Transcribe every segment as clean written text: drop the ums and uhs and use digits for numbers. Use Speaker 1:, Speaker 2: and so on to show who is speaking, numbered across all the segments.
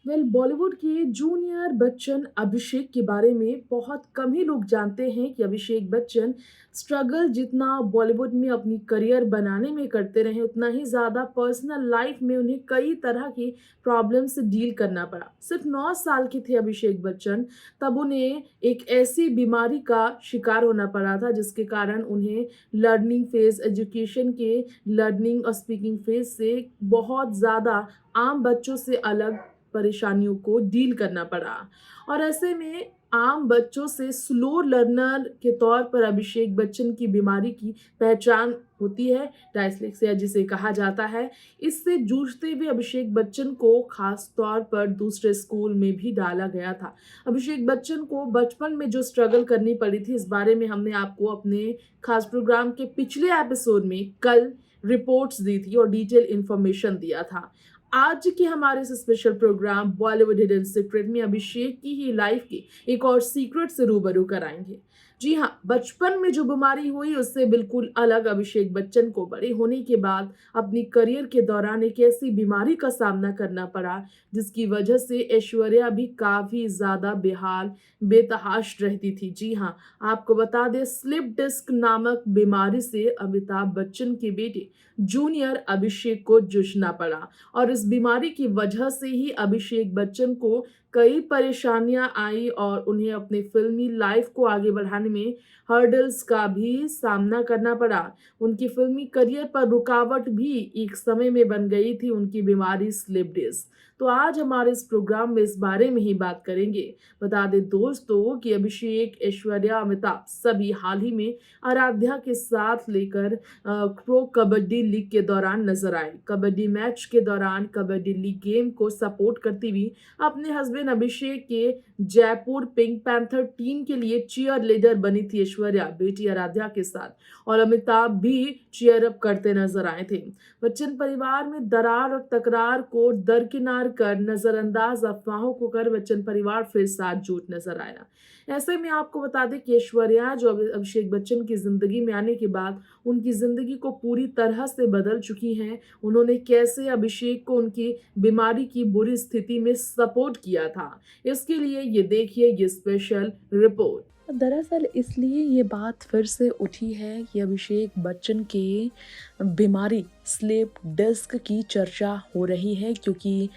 Speaker 1: बॉलीवुड के जूनियर बच्चन अभिषेक के बारे में बहुत कम ही लोग जानते हैं कि अभिषेक बच्चन स्ट्रगल जितना बॉलीवुड में अपनी करियर बनाने में करते रहे, उतना ही ज़्यादा पर्सनल लाइफ में उन्हें कई तरह की प्रॉब्लम से डील करना पड़ा। सिर्फ 9 साल के थे अभिषेक बच्चन, तब उन्हें एक ऐसी बीमारी का शिकार होना पड़ा था जिसके कारण उन्हें लर्निंग फेज़, एजुकेशन के लर्निंग और स्पीकिंग फेज़ से बहुत ज़्यादा आम बच्चों से अलग परेशानियों को डील करना पड़ा। और ऐसे में आम बच्चों से स्लो लर्नर के तौर पर अभिषेक बच्चन की बीमारी की पहचान होती है, डायस्लेक्सिया जिसे कहा जाता है। इससे जूझते हुए अभिषेक बच्चन को खास तौर पर दूसरे स्कूल में भी डाला गया था। अभिषेक बच्चन को बचपन में जो स्ट्रगल करनी पड़ी थी, इस बारे में हमने आपको अपने खास प्रोग्राम के पिछले एपिसोड में कल रिपोर्ट्स दी थी और डिटेल इन्फॉर्मेशन दिया था। आज के हमारे इस special program Bollywood hidden secret में अभिषेक की ही लाइफ की एक और सीक्रेट से रूबरू कराएंगे। जी हाँ, बचपन में जो बीमारी हुई उससे बिल्कुल अलग अभिषेक बच्चन को बड़े होने के बाद अपनी करियर के दौरान एक ऐसी बीमारी का सामना करना पड़ा जिसकी वजह से ऐश्वर्या भी काफी ज्यादा बेहाल बेतहाश रहती थी। जी हाँ, आपको बता दें, स्लिप डिस्क नामक बीमारी से अमिताभ बच्चन के बेटे जूनियर अभिषेक को जूझना पड़ा और इस बीमारी की वजह से ही अभिषेक बच्चन को कई परेशानियां आई और उन्हें अपने फिल्मी लाइफ को आगे बढ़ाने में हर्डल्स का भी सामना करना पड़ा। उनकी फिल्मी करियर पर रुकावट भी एक समय में बन गई थी उनकी बीमारी स्लिप डिस्क। तो आज हमारे इस प्रोग्राम में इस बारे में ही बात करेंगे। बता दें दोस्तों कि अभिषेक, ऐश्वर्या, अमिताभ सभी हाल ही में आराध्या के साथ लेकर प्रो कबड्डी लीग के दौरान नजर आए। कबड्डी मैच के दौरान कबड्डी लीग गेम को सपोर्ट करती हुई अपने हस्बैंड अभिषेक के जयपुर पिंक पैंथर टीम के लिए चीयर लीडर बनी थी ऐश्वर्या बेटी आराध्या के साथ, और अमिताभ भी चीयर अप करते नजर आए थे। बच्चन परिवार में दरार और तकरार को दरकिनार कर, नजरअंदाज अफवाहों को कर बच्चन परिवार फिर साथ जुट नजर आया। ऐसे में आपको बता दें कि ऐश्वर्या जो अभिषेक बच्चन की जिंदगी में आने के बाद उनकी जिंदगी को पूरी तरह से बदल चुकी हैं। उन्होंने कैसे अभिषेक को उनकी बीमारी की बुरी स्थिति में सपोर्ट किया था, इसके लिए ये देखिए ये स्पेशल रिपोर्ट। दरअसल इसलिए ये बात फिर से उठी है कि अभिषेक बच्चन के बीमारी स्लीप डिस्क की चर्चा हो रही है, क्योंकि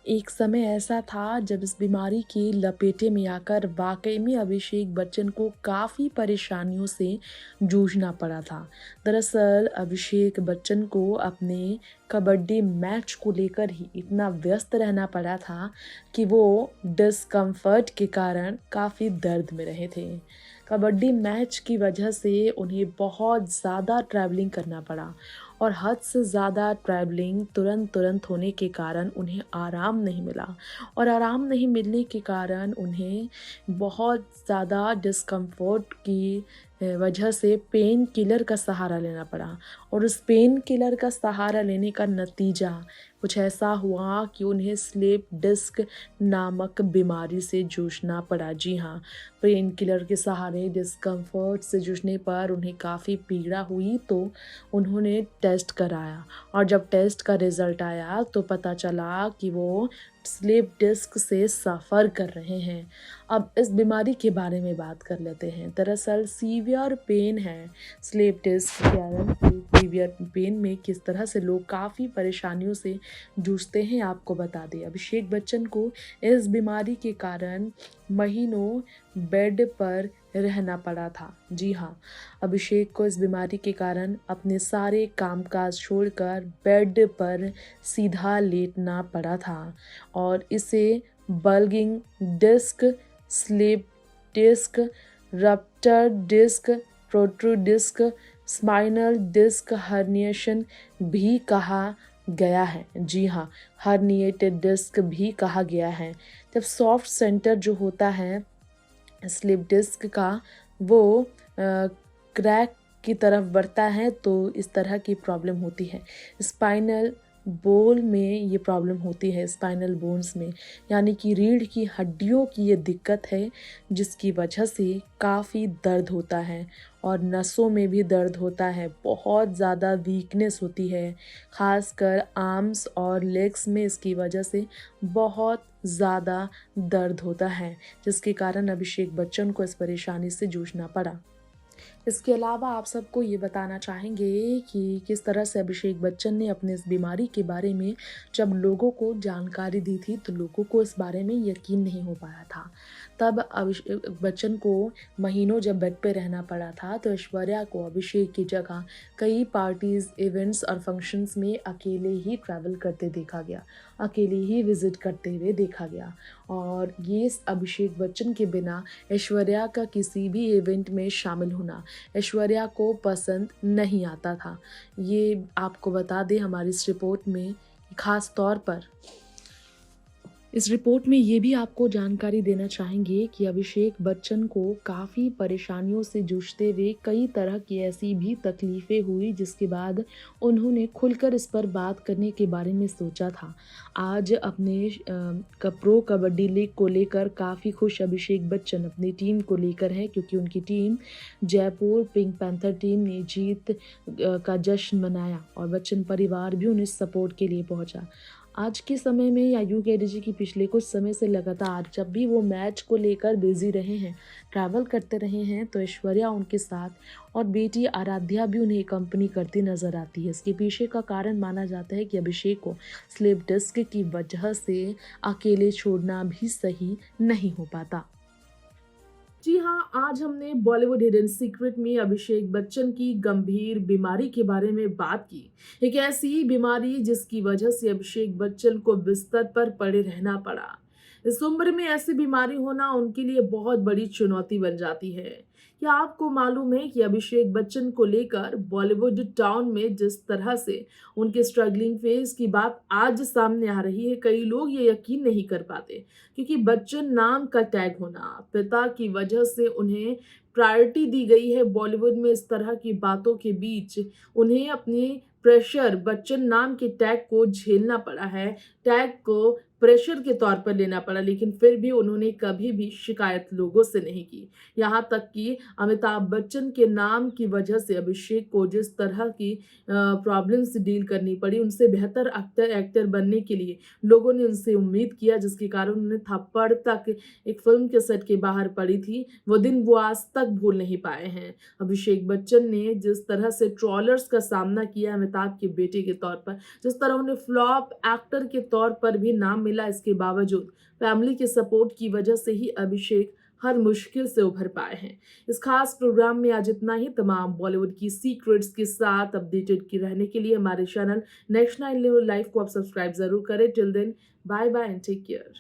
Speaker 1: एक समय ऐसा था जब इस बीमारी की लपेटे में आकर वाकई में अभिषेक बच्चन को काफ़ी परेशानियों से जूझना पड़ा था। दरअसल अभिषेक बच्चन को अपने कबड्डी मैच को लेकर ही इतना व्यस्त रहना पड़ा था कि वो डिस्कम्फर्ट के कारण काफ़ी दर्द में रहे थे। कबड्डी मैच की वजह से उन्हें बहुत ज़्यादा ट्रैवलिंग करना पड़ा और हद से ज़्यादा ट्रैवलिंग तुरंत होने के कारण उन्हें आराम नहीं मिला, और आराम नहीं मिलने के कारण उन्हें बहुत ज़्यादा डिस्कम्फर्ट की वजह से पेन किलर का सहारा लेना पड़ा। और उस पेन किलर का सहारा लेने का नतीजा कुछ ऐसा हुआ कि उन्हें स्लीप डिस्क नामक बीमारी से जूझना पड़ा। जी हाँ, पेन किलर के सहारे डिस्कम्फर्ट से जूझने पर उन्हें काफ़ी पीड़ा हुई, तो उन्होंने टेस्ट कराया और जब टेस्ट का रिज़ल्ट आया तो पता चला कि वो स्लीप डिस्क से सफ़र कर रहे हैं। अब इस बीमारी के बारे में बात कर लेते हैं। दरअसल सीवियर पेन है स्लीप डिस्क के कारण। सीवियर पेन में किस तरह से लोग काफ़ी परेशानियों से जूझते हैं आपको बता दें। अभिषेक बच्चन को इस बीमारी के कारण महीनों बेड पर रहना पड़ा था। जी हाँ, अभिषेक को इस बीमारी के कारण अपने सारे कामकाज छोड़कर बेड पर सीधा लेटना पड़ा था और इसे bulging disc, slip disc, rupture disc, protrude disc, spinal disc herniation भी कहा गया है। जी हाँ, हर्निएटेड डिस्क भी कहा गया है। जब सॉफ्ट सेंटर जो होता है स्लिप डिस्क का वो क्रैक की तरफ बढ़ता है तो इस तरह की प्रॉब्लम होती है। स्पाइनल बोल में ये प्रॉब्लम होती है, स्पाइनल बोन्स में, यानी कि रीढ़ की हड्डियों की ये दिक्कत है जिसकी वजह से काफ़ी दर्द होता है और नसों में भी दर्द होता है। बहुत ज़्यादा वीकनेस होती है, ख़ासकर आर्म्स और लेग्स में इसकी वजह से बहुत ज़्यादा दर्द होता है, जिसके कारण अभिषेक बच्चन को इस परेशानी से जूझना पड़ा। इसके अलावा आप सबको ये बताना चाहेंगे कि किस तरह से अभिषेक बच्चन ने अपने इस बीमारी के बारे में जब लोगों को जानकारी दी थी, तो लोगों को इस बारे में यकीन नहीं हो पाया था। तब अभिषेक बच्चन को महीनों जब बेड पे रहना पड़ा था, तो ऐश्वर्या को अभिषेक की जगह कई पार्टीज़, इवेंट्स और फंक्शंस में अकेले ही ट्रैवल करते देखा गया, अकेले ही विज़िट करते हुए देखा गया। और ये अभिषेक बच्चन के बिना ऐश्वर्या का किसी भी इवेंट में शामिल होना ऐश्वर्या को पसंद नहीं आता था। ये आपको बता दें, हमारी इस रिपोर्ट में ख़ास तौर पर इस रिपोर्ट में ये भी आपको जानकारी देना चाहेंगे कि अभिषेक बच्चन को काफ़ी परेशानियों से जूझते हुए कई तरह की ऐसी भी तकलीफ़ें हुई, जिसके बाद उन्होंने खुलकर इस पर बात करने के बारे में सोचा था। आज अपने प्रो कबड्डी लीग को लेकर काफ़ी खुश अभिषेक बच्चन अपनी टीम को लेकर हैं, क्योंकि उनकी team Jaipur pink panther team ने जीत का जश्न मनाया और बच्चन परिवार भी उन्हें सपोर्ट के लिए पहुंचा। आज के समय में या यूँ कह लीजिए कि पिछले कुछ समय से लगातार जब भी वो मैच को लेकर बिज़ी रहे हैं, ट्रैवल करते रहे हैं, तो ऐश्वर्या उनके साथ और बेटी आराध्या भी उन्हें कंपनी करती नज़र आती है। इसके पीछे का कारण माना जाता है कि अभिषेक को स्लिप डिस्क की वजह से अकेले छोड़ना भी सही नहीं हो पाता। जी हाँ, आज हमने बॉलीवुड हिडन सीक्रेट में अभिषेक बच्चन की गंभीर बीमारी के बारे में बात की। एक ऐसी बीमारी जिसकी वजह से अभिषेक बच्चन को बिस्तर पर पड़े रहना पड़ा। इस उम्र में ऐसी बीमारी होना उनके लिए बहुत बड़ी चुनौती बन जाती है। क्या आपको मालूम है कि अभिषेक बच्चन को लेकर बॉलीवुड टाउन में जिस तरह से उनके स्ट्रगलिंग फेज की बात आज सामने आ रही है, कई लोग ये यकीन नहीं कर पाते, क्योंकि बच्चन नाम का टैग होना, पिता की वजह से उन्हें प्रायोरिटी दी गई है। बॉलीवुड में इस तरह की बातों के बीच उन्हें अपनी प्रेशर बच्चन नाम के टैग को झेलना पड़ा है, टैग को प्रेशर के तौर पर लेना पड़ा, लेकिन फिर भी उन्होंने कभी भी शिकायत लोगों से नहीं की। यहाँ तक कि अमिताभ बच्चन के नाम की वजह से अभिषेक को जिस तरह की प्रॉब्लम से डील करनी पड़ी, उनसे बेहतर एक्टर बनने के लिए लोगों ने उनसे उम्मीद किया, जिसके कारण उन्हें थप्पड़ तक एक फिल्म के सेट के बाहर पड़ी थी। वो दिन वो आज तक भूल नहीं पाए हैं। अभिषेक बच्चन ने जिस तरह से ट्रोलर्स का सामना किया अमिताभ के बेटे के तौर पर, जिस तरह उन्हें फ्लॉप एक्टर के तौर पर भी नाम मिला, इसके बावजूद फैमिली के सपोर्ट की वजह से ही अभिषेक हर मुश्किल से उभर पाए हैं। इस खास प्रोग्राम में आज इतना ही। तमाम बॉलीवुड की सीक्रेट्स के साथ अपडेटेड की रहने के लिए हमारे चैनल नेक्स्ट 9 लाइव को आप सब्सक्राइब जरूर करें। Till then, bye bye and take care.